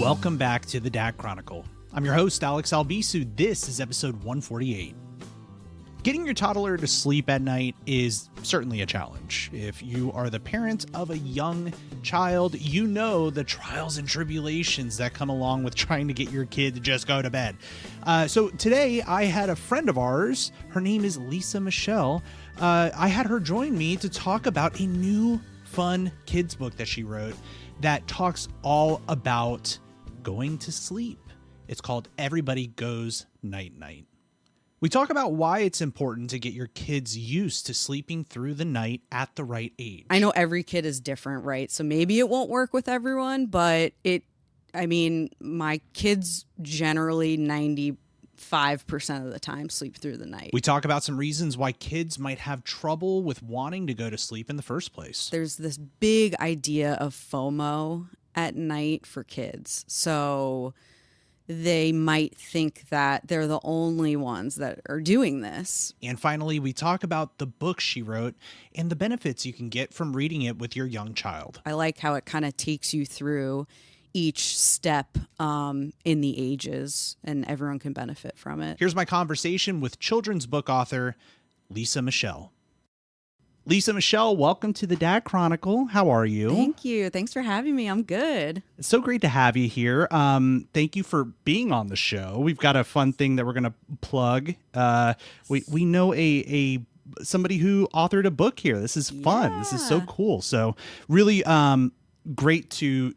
Welcome back to the Dad Chronicle. I'm your host, Alex Albisu. This is episode 148. Getting your toddler to sleep at night is certainly a challenge. If you are the parent of a young child, you know the trials and tribulations that come along with trying to get your kid to just go to bed. So today I had a friend of ours. Her name is Michele. I had her join me to talk about a new fun kids book that she wrote that talks all about going to sleep. It's called Everybody Goes Night Night. We talk about why it's important to get your kids used to sleeping through the night at the right age. I know every kid is different, right? So maybe it won't work with everyone, but my kids generally 95% of the time sleep through the night. We talk about some reasons why kids might have trouble with wanting to go to sleep in the first place. There's this big idea of FOMO at night for kids. So they might think that they're the only ones that are doing this. And finally, we talk about the book she wrote and the benefits you can get from reading it with your young child. I like how it kind of takes you through each step in the ages, and everyone can benefit from it. Here's my conversation with children's book author Michele. Michele, welcome to the Dad Chronicle. How are you? Thank you. Thanks for having me. I'm good. It's so great to have you here. Thank you for being on the show. We've got a fun thing that we're going to plug. We know a somebody who authored a book here. This is fun. Yeah. This is so cool. So really great to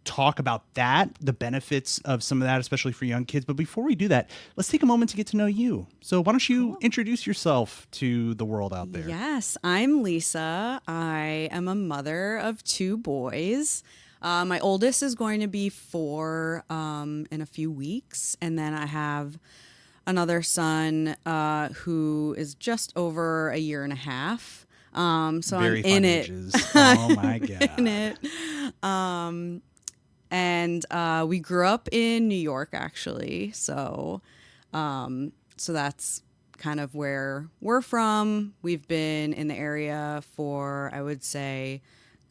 talk about that, the benefits of some of that, especially for young kids. But before we do that, let's take a moment to get to know you. So why don't you introduce yourself to the world out there? Yes, I'm Lisa. I am a mother of two boys. My oldest is going to be 4 in a few weeks. And then I have another son who is just over a year and a half. So Very I'm in it. Ages. Oh my God. In it. And we grew up in New York, actually. So that's kind of where we're from. We've been in the area for, I would say,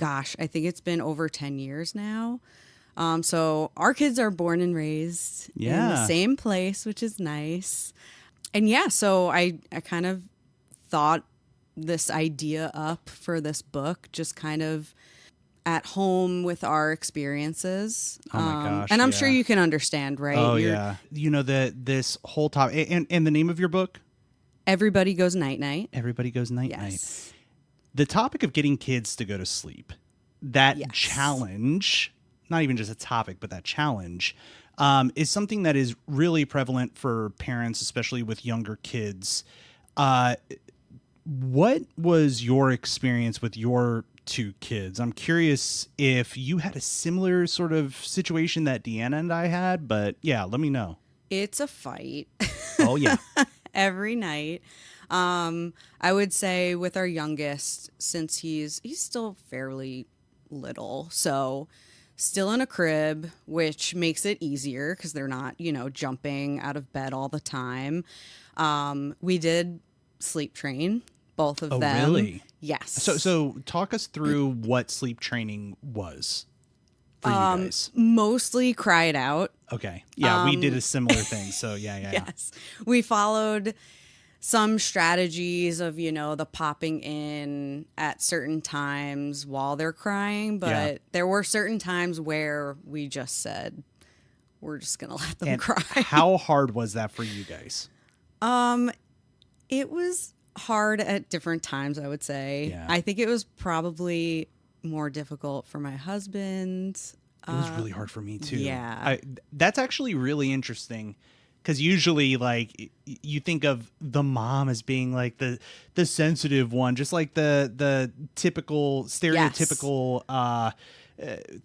I think it's been over 10 years now. So our kids are born and raised in the same place, which is nice. And so I kind of thought this idea up for this book, just kind of at home with our experiences. Oh my gosh. And I'm sure you can understand, right? Oh, yeah. You know, this whole topic, and the name of your book? Everybody Goes Night Night. Everybody Goes Night Yes. Night. The topic of getting kids to go to sleep, that challenge, not even just a topic, but that challenge, is something that is really prevalent for parents, especially with younger kids. What was your experience with your two kids? I'm curious if you had a similar sort of situation that Deanna and I had, but yeah, let me know. It's a fight. Oh, yeah. Every night. I would say with our youngest, since he's still fairly little, so still in a crib, which makes it easier because they're not, jumping out of bed all the time. We did sleep train both of them. Oh, really? Yes. So talk us through what sleep training was for you guys. Mostly cry it out. Okay. Yeah, we did a similar thing. So yeah. Yes. We followed some strategies of, the popping in at certain times while they're crying. But there were certain times where we just said, we're just going to let them cry. How hard was that for you guys? It was hard at different times, I would say. Yeah. I think it was probably more difficult for my husband. It was really hard for me too. Yeah. That's actually really interesting because usually like you think of the mom as being like the sensitive one, just like the typical stereotypical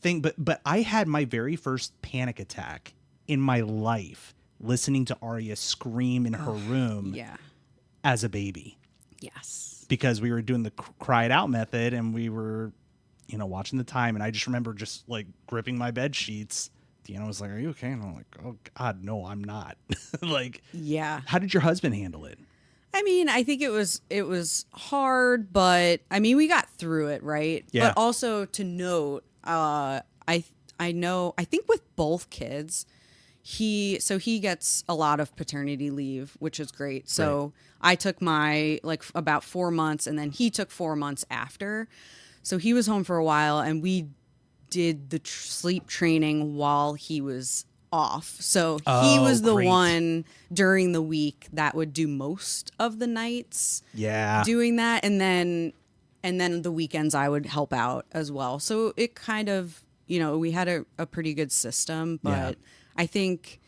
thing. But I had my very first panic attack in my life listening to Arya scream in her room as a baby. Yes. Because we were doing the cry it out method and we were, watching the time. And I just remember just like gripping my bed sheets. Deanna was like, "Are you okay?" And I'm like, "Oh God, no, I'm not." How did your husband handle it? I mean, I think it was hard, but I mean, we got through it, right? Yeah. But also to note, I think with both kids, he gets a lot of paternity leave, which is great. So I took my like about 4 months, and then he took 4 months after. So he was home for a while, and we did the sleep training while he was off. So he was the one during the week that would do most of the nights doing that. And then the weekends I would help out as well. So it kind of, we had a pretty good system, but I think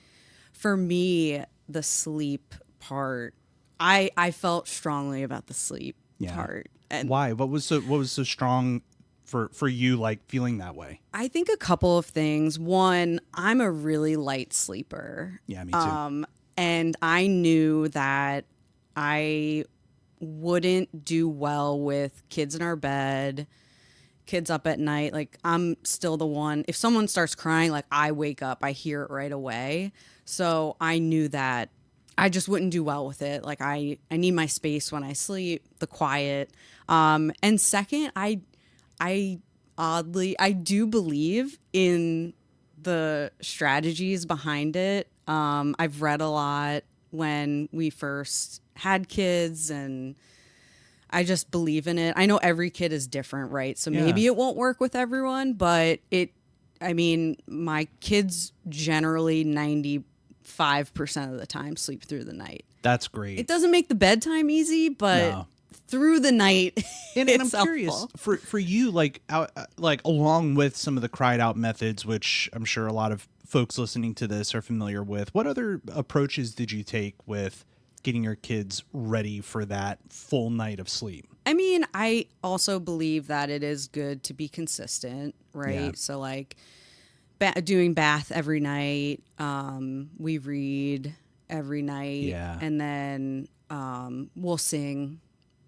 for me, the sleep part, I felt strongly about the sleep part. And why? What was so strong for you, like feeling that way? I think a couple of things. One, I'm a really light sleeper. Yeah, me too. And I knew that I wouldn't do well with kids in our bed, kids up at night. Like, I'm still the one, if someone starts crying, like, I wake up, I hear it right away. So I knew that I just wouldn't do well with it. Like, I need my space when I sleep, the quiet. And second, I do believe in the strategies behind it. I've read a lot when we first had kids, and I just believe in it. I know every kid is different, right? So maybe it won't work with everyone, but my kids generally 95% of the time sleep through the night. That's great. It doesn't make the bedtime easy, but through the night, and it's I'm curious for you, like along with some of the cried out methods, which I'm sure a lot of folks listening to this are familiar with. What other approaches did you take with getting your kids ready for that full night of sleep? I mean, I also believe that it is good to be consistent, right? Yeah. So like doing bath every night. We read every night, and then we'll sing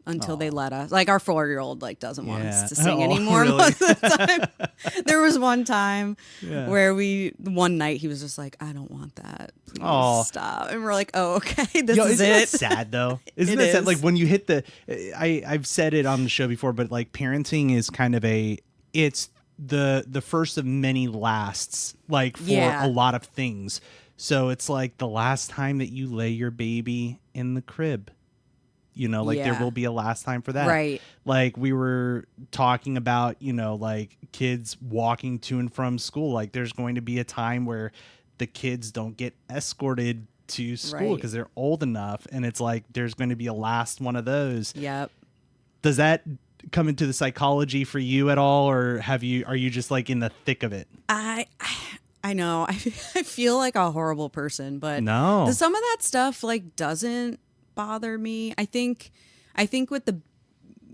until they let us. Like, our 4-year-old like doesn't want us to sing anymore most of the time. There was one time where one night he was just like, I don't want that. Please stop. And we're like, oh, okay, this is isn't it. That sad though? Isn't that sad? Like, when you hit I've said it on the show before, but like, parenting is kind of it's the first of many lasts, like, for a lot of things. So it's like the last time that you lay your baby in the crib. There will be a last time for that. Right. Like, we were talking about, like, kids walking to and from school. Like, there's going to be a time where the kids don't get escorted to school because they're old enough. And it's like, there's going to be a last one of those. Yep. Does that come into the psychology for you at all? Or are you just like in the thick of it? I know. I feel like a horrible person, but no, some of that stuff like doesn't bother me. I think with the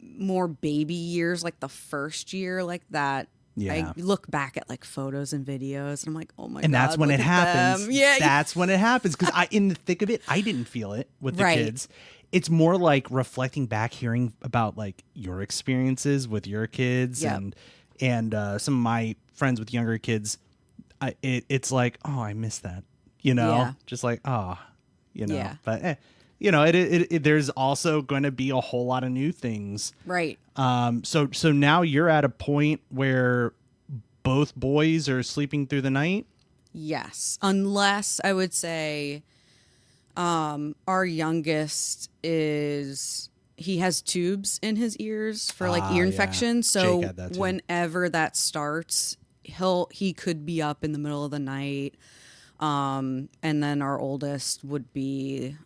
more baby years, like the first year, like that, I look back at like photos and videos and I'm like, oh my God. And that's when it happens. Yeah. That's when it happens. Because in the thick of it, I didn't feel it with the kids. It's more like reflecting back, hearing about like your experiences with your kids and some of my friends with younger kids. It's like, oh, I miss that, just like, but there's also going to be a whole lot of new things. Right. So now you're at a point where both boys are sleeping through the night? Yes. Unless I would say our youngest he has tubes in his ears for like ear infection. So whenever that starts, he could be up in the middle of the night. And then our oldest would be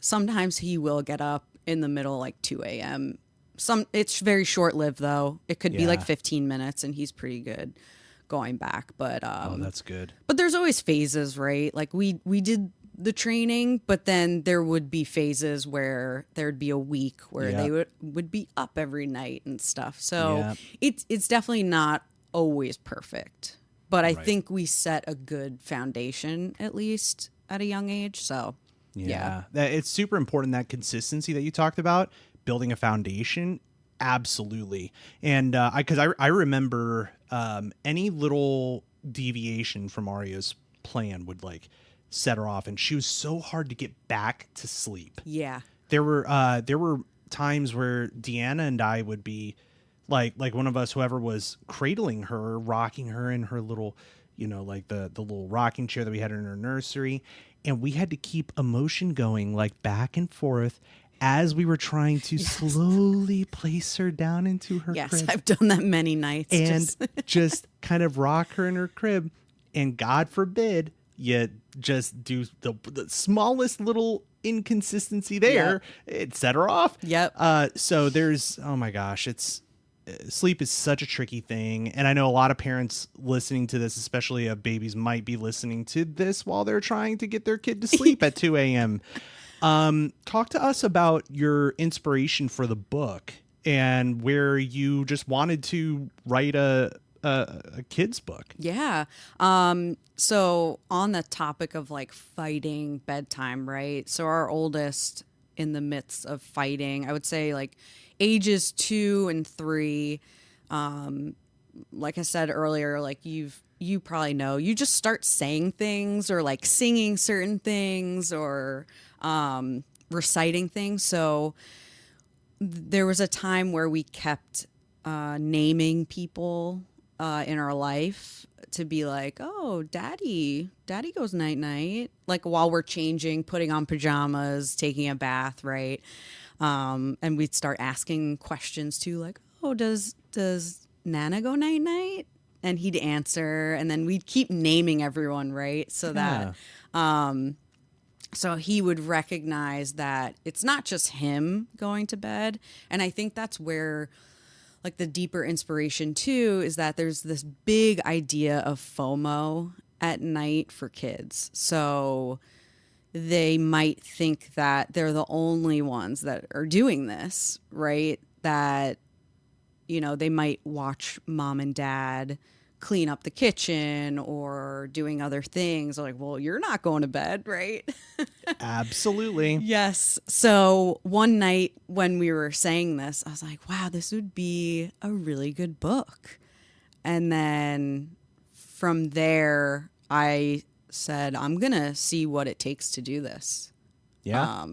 sometimes he will get up in the middle, like 2 a.m. It's very short lived though. It could be like 15 minutes and he's pretty good going back. But that's good. But there's always phases, right? Like we did the training, but then there would be phases where there'd be a week where they would be up every night and stuff. So it's definitely not always perfect. But I think we set a good foundation, at least at a young age. So yeah. It's super important, that consistency that you talked about, building a foundation. Absolutely. And I remember any little deviation from Arya's plan would like set her off, and she was so hard to get back to sleep. Yeah. There were times where Deanna and I would be like one of us, whoever was cradling her, rocking her in her little, like the little rocking chair that we had in our nursery, and we had to keep emotion going like back and forth as we were trying to slowly place her down into her Yes, crib. I've done that many nights. And just kind of rock her in her crib. And God forbid you just do the smallest little inconsistency there. It set her off. Yep. So there's, oh my gosh, sleep is such a tricky thing. And I know a lot of parents listening to this, especially of babies, might be listening to this while they're trying to get their kid to sleep at 2 a.m. Talk to us about your inspiration for the book and where you just wanted to write a kid's book. Yeah. So on the topic of like fighting bedtime, right? So our oldest in the midst of fighting, I would say like ages 2 and 3, like I said earlier, like you probably know, you just start saying things or like singing certain things or reciting things. So there was a time where we kept naming people in our life to be like, oh, daddy goes night night, like while we're changing, putting on pajamas, taking a bath, right? And we'd start asking questions too, like, oh, does Nana go night night? And he'd answer, and then we'd keep naming everyone, right? So that so he would recognize that it's not just him going to bed. And I think that's where like the deeper inspiration too is that there's this big idea of FOMO at night for kids. So they might think that they're the only ones that are doing this, right? That, they might watch mom and dad clean up the kitchen or doing other things. Like, well, you're not going to bed, right? Absolutely. Yes. So one night when we were saying this, I was like, wow, this would be a really good book. And then from there, I said, I'm going to see what it takes to do this. Yeah.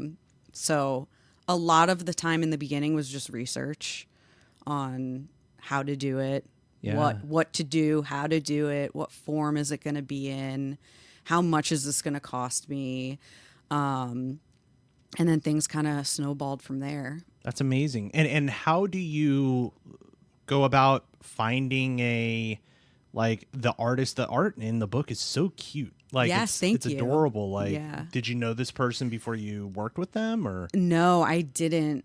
So a lot of the time in the beginning was just research on how to do it. Yeah. What to do, how to do it, what form is it going to be in, how much is this going to cost me, and then things kind of snowballed from there. That's amazing. And how do you go about finding the artist? The art in the book is so cute. Like, yes, it's you. adorable. Like, yeah. Did you know this person before you worked with them, or? No, I didn't.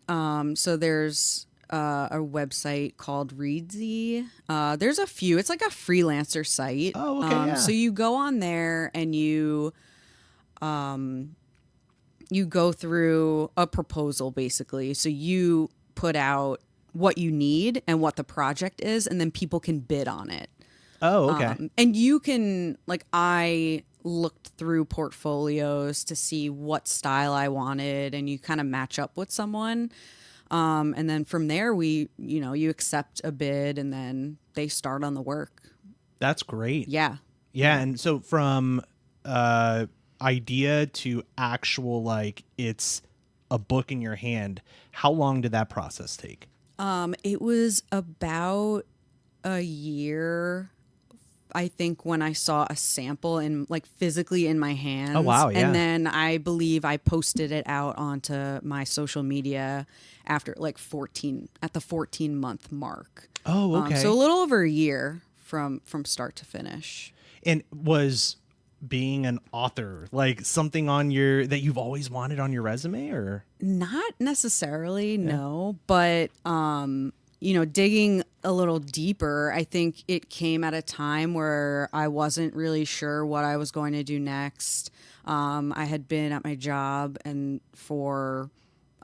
So there's a website called Readsy. There's a few. It's like a freelancer site. Oh, okay. Yeah. So you go on there and you go through a proposal, basically. So you put out what you need and what the project is, and then people can bid on it. Oh, okay. And you can, like, I looked through portfolios to see what style I wanted, and you kind of match up with someone. And then from there, you accept a bid, and then they start on the work. That's great. Yeah. Yeah. And so from idea to actual, like, it's a book in your hand, how long did that process take? It was about a year, I think, when I saw a sample physically in my hands. Oh, wow. Yeah. And then I believe I posted it out onto my social media after at the 14-month mark. Oh, okay. So a little over a year from start to finish. And was being an author like something that you've always wanted on your resume, or? Not necessarily, no. But, digging a little deeper, I think it came at a time where I wasn't really sure what I was going to do next. I had been at my job and for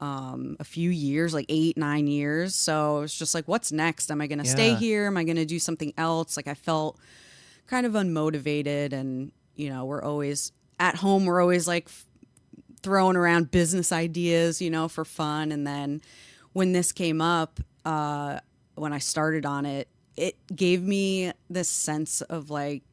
a few years, like 8-9 years. So it's just like, what's next? Am I going to stay here? Am I going to do something else? Like, I felt kind of unmotivated, and, we're always at home. We're always like throwing around business ideas, for fun. And then when this came up, when I started on it, it gave me this sense of like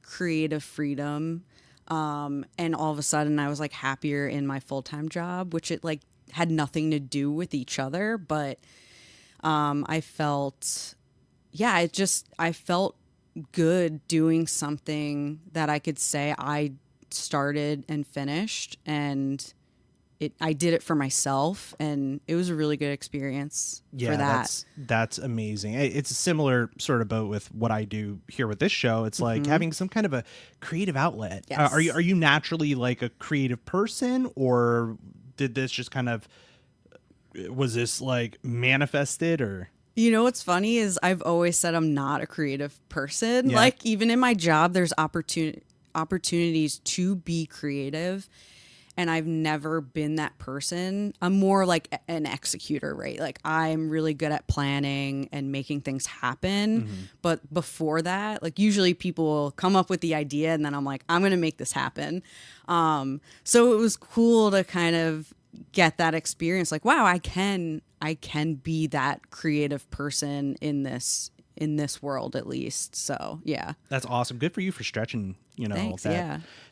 creative freedom. And all of a sudden I was like happier in my full-time job, which it like had nothing to do with each other. But, I felt good doing something that I could say I started and finished, and I did it for myself, and it was a really good experience for that. That's amazing. It's a similar sort of boat with what I do here with this show. It's like having some kind of a creative outlet. Yes. Are you naturally like a creative person, or did this just kind of, was this like manifested, or? You know what's funny is I've always said I'm not a creative person. Yeah. Like even in my job, there's opportunities to be creative, and I've never been that person. I'm more like an executor, right? Like I'm really good at planning and making things happen. But before that, like usually people will come up with the idea and then I'm like, I'm going to make this happen. So it was cool to kind of get that experience. Like, wow, I can be that creative person in this world at least. So yeah, That's awesome. Good for you for stretching, Thanks,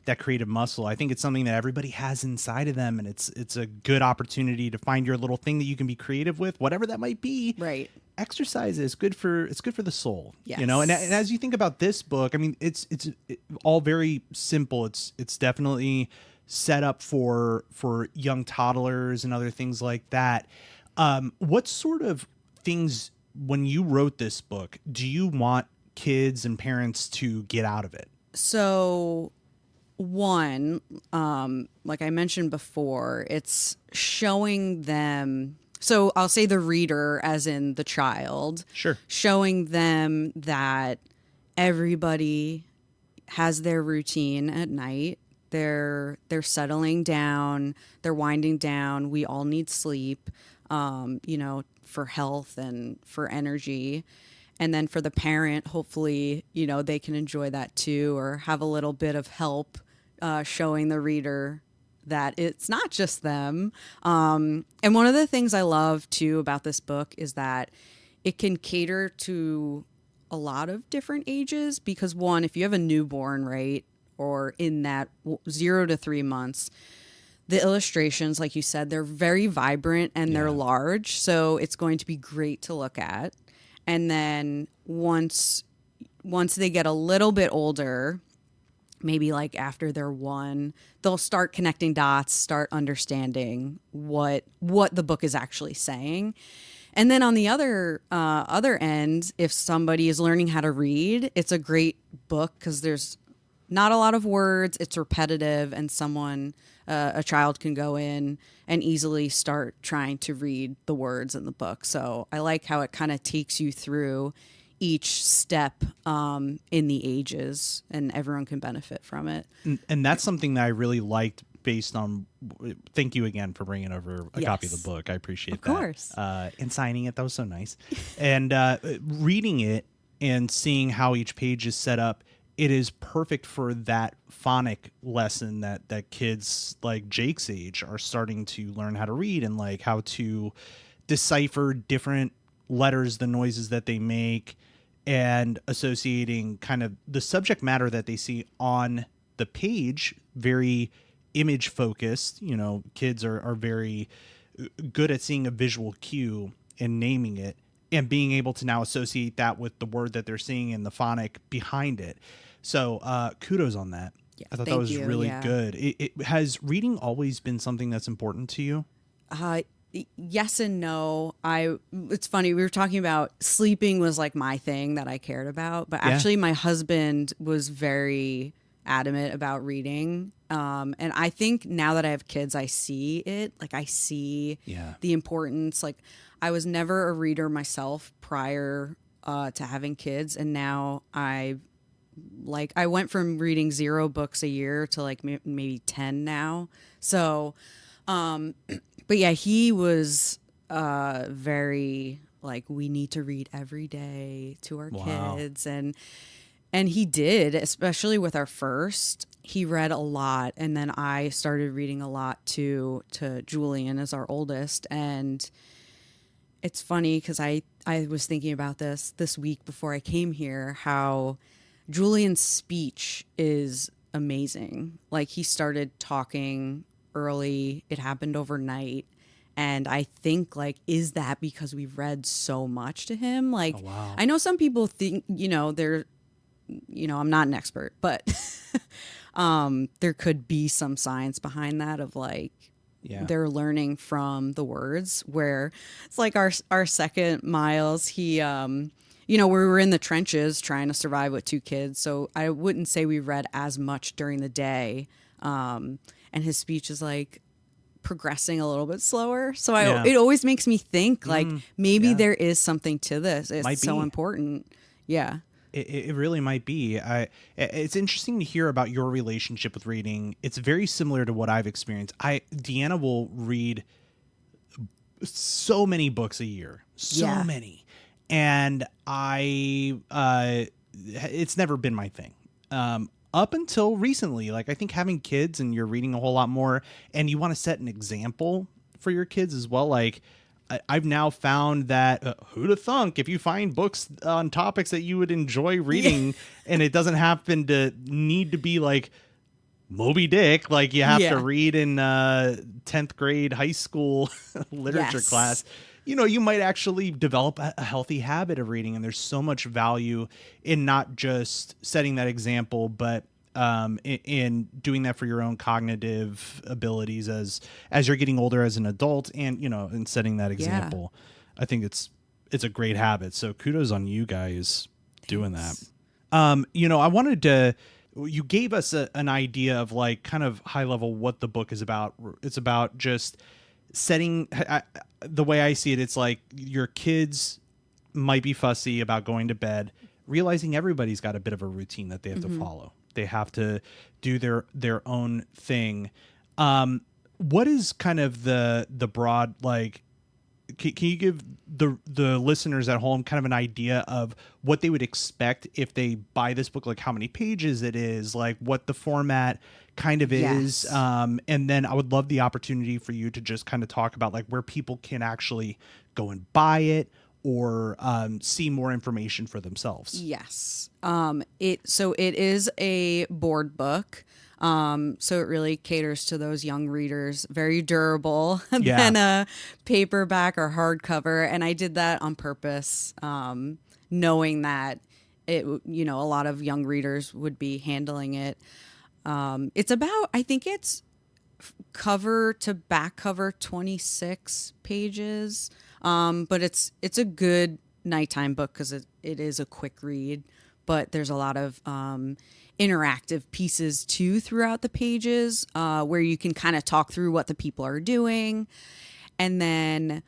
that creative muscle. I think it's something that everybody has inside of them, and it's a good opportunity to find your little thing that you can be creative with, whatever that might be. Right. Exercise is good for the soul. Yes. And as you think about this book, I mean, it's all very simple. It's definitely set up for young toddlers and other things like that. What sort of things, when you wrote this book, do you want kids and parents to get out of it? So one, like I mentioned before, it's showing them. So I'll say the reader, as in the child, Sure. showing them that everybody has their routine at night. They're settling down. They're winding down. We all need sleep, for health and for energy. And then for the parent, hopefully, they can enjoy that too, or have a little bit of help showing the reader that it's not just them. And one of the things I love too about this book is that it can cater to a lot of different ages, because one, if you have a newborn, right, or in that 0 to 3 months, the illustrations, like you said, they're very vibrant and they're large. So it's going to be great to look at. And then once they get a little bit older, maybe like after they're 1, they'll start connecting dots, start understanding what the book is actually saying. And then on the other end, if somebody is learning how to read, it's a great book because there's not a lot of words, it's repetitive, and a child can go in and easily start trying to read the words in the book. So I like how it kind of takes you through each step in the ages, and everyone can benefit from it. And that's something that I really liked based on, thank you again for bringing over a copy of the book. I appreciate that. Of course. And signing it. That was so nice. And reading it and seeing how each page is set up, it is perfect for that phonic lesson that kids like Jake's age are starting to learn how to read, and like how to decipher different letters, the noises that they make, and associating kind of the subject matter that they see on the page, very image focused. Kids are very good at seeing a visual cue and naming it, and being able to now associate that with the word that they're seeing and the phonic behind it. So kudos on that. Yeah, I thought that was really good. It has reading always been something that's important to you? Yes and no. It's funny, we were talking about sleeping was like my thing that I cared about, but actually my husband was very adamant about reading. And I think now that I have kids, I see it. Like I see the importance. Like I was never a reader myself prior to having kids, and now I went from reading 0 books a year to like maybe 10 now. So, but yeah, he was very like, we need to read every day to our kids. And he did, especially with our first. He read a lot, and then I started reading a lot too, to Julian as our oldest. And it's funny because I was thinking about this week before I came here, how Julian's speech is amazing. Like he started talking early. It happened overnight. And I think like, is that because we've read so much to him? Like, I know some people think, I'm not an expert, but there could be some science behind that of like, they're learning from the words, where it's like our second Miles, he, we were in the trenches trying to survive with 2 kids. So I wouldn't say we read as much during the day. And his speech is like progressing a little bit slower. So it always makes me think like maybe there is something to this. It's so important. Yeah. It really might be. It's interesting to hear about your relationship with reading. It's very similar to what I've experienced. Deanna will read so many books a year, so many, and it's never been my thing. Up until recently, like I think having kids and you're reading a whole lot more, and you want to set an example for your kids as well. Like I've now found that who'd have thunk if you find books on topics that you would enjoy reading and it doesn't happen to need to be like Moby Dick, like you have to read in 10th grade high school literature class, you might actually develop a healthy habit of reading. And there's so much value in not just setting that example, but in doing that for your own cognitive abilities as you're getting older as an adult, and in setting that example. I think it's a great habit. So kudos on you guys doing that. I wanted to, you gave us an idea of like kind of high level what the book is about. It's about just setting, the way I see it, it's like your kids might be fussy about going to bed, realizing everybody's got a bit of a routine that they have to follow. They have to do their own thing. What is kind of the broad, like, can you give the listeners at home kind of an idea of what they would expect if they buy this book, like how many pages it is, like what the format kind of is. And then I would love the opportunity for you to just kind of talk about like where people can actually go and buy it or see more information for themselves. Yes. It is a board book. So it really caters to those young readers, very durable than a paperback or hardcover. And I did that on purpose, knowing that a lot of young readers would be handling it. It's about, I think it's cover to back cover 26 pages. But it's a good nighttime book because it is a quick read, but there's a lot of interactive pieces too throughout the pages where you can kind of talk through what the people are doing. And then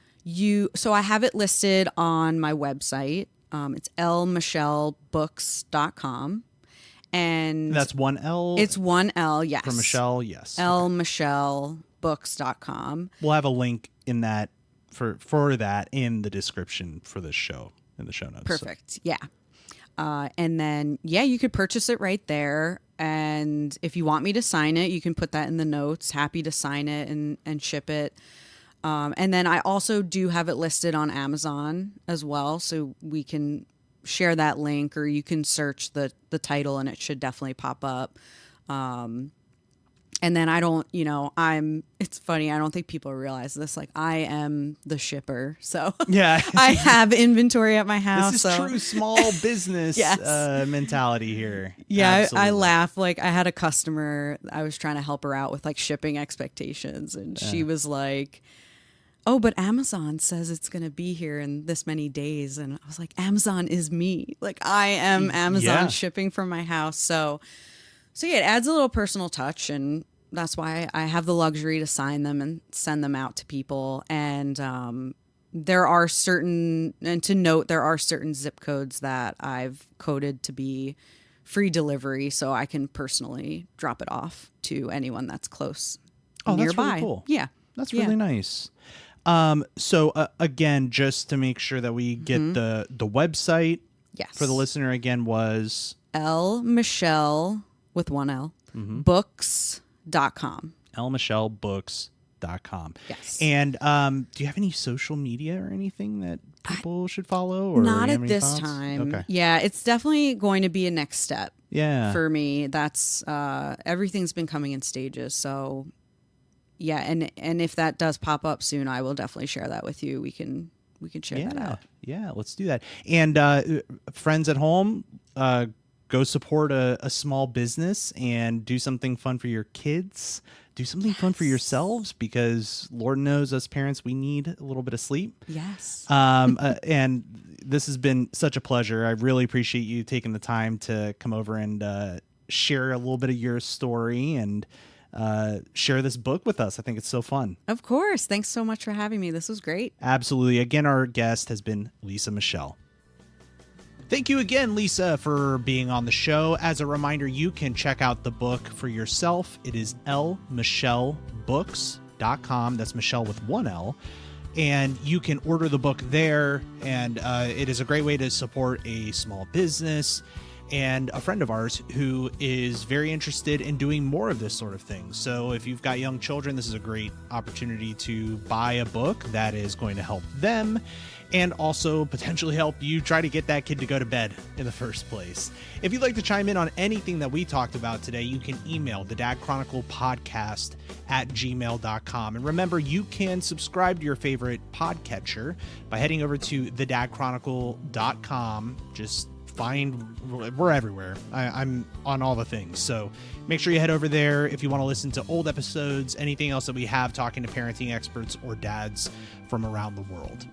so I have it listed on my website. It's lmichelebooks.com. And that's one L? It's one L, yes. For Michelle, yes. lmichelebooks.com. We'll have a link in that for that in the description for this show, in the show notes. Perfect. So. Yeah. And then, you could purchase it right there. And if you want me to sign it, you can put that in the notes. Happy to sign it and ship it. And then I also do have it listed on Amazon as well. So we can share that link, or you can search the title and it should definitely pop up. And then it's funny, I don't think people realize this. Like, I am the shipper. So I have inventory at my house. This is true small business mentality here. Yeah, I laugh. Like, I had a customer, I was trying to help her out with like shipping expectations. And she was like, oh, but Amazon says it's going to be here in this many days. And I was like, Amazon is me. Like, I am Amazon shipping from my house. So it adds a little personal touch, and that's why I have the luxury to sign them and send them out to people. And there are certain zip codes that I've coded to be free delivery, so I can personally drop it off to anyone that's close nearby. That's really cool. Yeah. That's really nice. So again, just to make sure that we get the website for the listener again was Michele with one L, books.com. lmichelebooks.com. Yes. And do you have any social media or anything that people should follow? Or not at this time. Okay. Yeah, it's definitely going to be a next step. Yeah. For me, that's everything's been coming in stages. So yeah, and if that does pop up soon, I will definitely share that with you. We can share that out. Yeah, let's do that. And friends at home, go go support a small business and do something fun for your kids. Do something fun for yourselves, because Lord knows us parents, we need a little bit of sleep. Yes. And this has been such a pleasure. I really appreciate you taking the time to come over and share a little bit of your story and share this book with us. I think it's so fun. Of course. Thanks so much for having me. This was great. Absolutely. Again, our guest has been Lisa Michele. Thank you again, Lisa, for being on the show. As a reminder, you can check out the book for yourself. It is lmichelebooks.com. That's Michele with one L. And you can order the book there. And it is a great way to support a small business and a friend of ours who is very interested in doing more of this sort of thing. So if you've got young children, this is a great opportunity to buy a book that is going to help them and also potentially help you try to get that kid to go to bed in the first place. If you'd like to chime in on anything that we talked about today, you can email the Dad Chronicle podcast at gmail.com. And remember, you can subscribe to your favorite podcatcher by heading over to thedadchronicle.com. Just we're everywhere. I'm on all the things. So make sure you head over there if you want to listen to old episodes, anything else that we have talking to parenting experts or dads from around the world.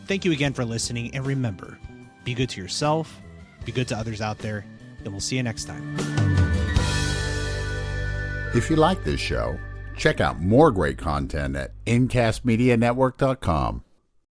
Thank you again for listening. And remember, be good to yourself, be good to others out there, and we'll see you next time. If you like this show, check out more great content at incastmedianetwork.com.